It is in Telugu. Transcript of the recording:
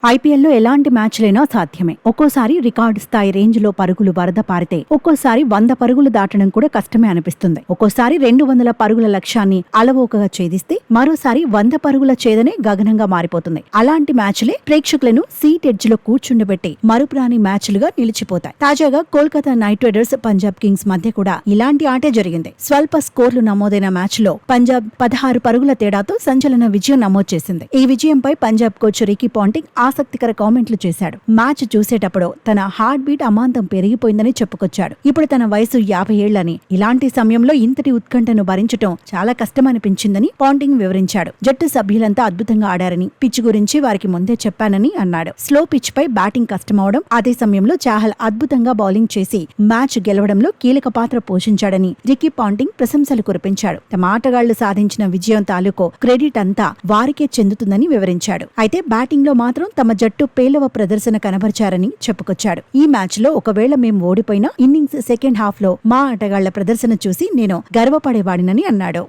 ఐపీఎల్లో ఎలాంటి మ్యాచ్లైనా సాధ్యమే. ఒక్కోసారి రికార్డు స్థాయి రేంజ్ లో పరుగులు వరద పారితే ఒక్కోసారి 100 పరుగులు దాటడం కూడా కష్టమే అనిపిస్తుంది. ఒక్కోసారి 200 పరుగుల లక్ష్యాన్ని అలవోకగా ఛేదిస్తే మరోసారి 100 పరుగుల ఛేదనే గగనంగా మారిపోతుంది. అలాంటి మ్యాచ్లే ప్రేక్షకులను సీట్ ఎడ్జ్ లో కూర్చుండబెట్టి మరుపురాని మ్యాచ్లుగా నిలిచిపోతాయి. తాజాగా Kolkata night riders Punjab Kings మధ్య కూడా ఇలాంటి ఆటే జరిగింది. స్వల్ప స్కోర్లు నమోదైన మ్యాచ్ లో పంజాబ్ 16 పరుగుల తేడాతో సంచలన విజయం నమోదు చేసింది. ఈ విజయంపై పంజాబ్ కోచ్ రికీ పాంటింగ్ ఆసక్తికర కామెంట్లు చేశాడు. మ్యాచ్ చూసేటప్పుడు తన హార్ట్ బీట్ అమాంతం పెరిగిపోయిందని చెప్పుకొచ్చాడు. ఇప్పుడు తన వయసు 50 ఏళ్లని, ఇలాంటి సమయంలో ఇంతటి ఉత్కంఠను భరించటం చాలా కష్టమనిపించిందని పాంటింగ్ వివరించాడు. జట్టు సభ్యులంతా అద్భుతంగా ఆడారని, పిచ్ గురించి వారికి ముందే చెప్పానని అన్నాడు. స్లో పిచ్ పై బ్యాటింగ్ కష్టమవడం, అదే సమయంలో చాహల్ అద్భుతంగా బౌలింగ్ చేసి మ్యాచ్ గెలవడంలో కీలక పాత్ర పోషించాడని రికీ పాంటింగ్ ప్రశంసలు కురిపించాడు. తమ ఆటగాళ్లు సాధించిన విజయం తాలూకు క్రెడిట్ అంతా వారికే చెందుతుందని వివరించాడు. అయితే బ్యాటింగ్ లో మాత్రం తమ జట్టు పేలవ ప్రదర్శన కనబరిచారని చెప్పుకొచ్చాడు. ఈ మ్యాచ్ లో ఒకవేళ మేం ఓడిపోయినా ఇన్నింగ్స్ సెకండ్ హాఫ్ లో మా ఆటగాళ్ల ప్రదర్శన చూసి నేను గర్వపడేవాడినని అన్నాడు.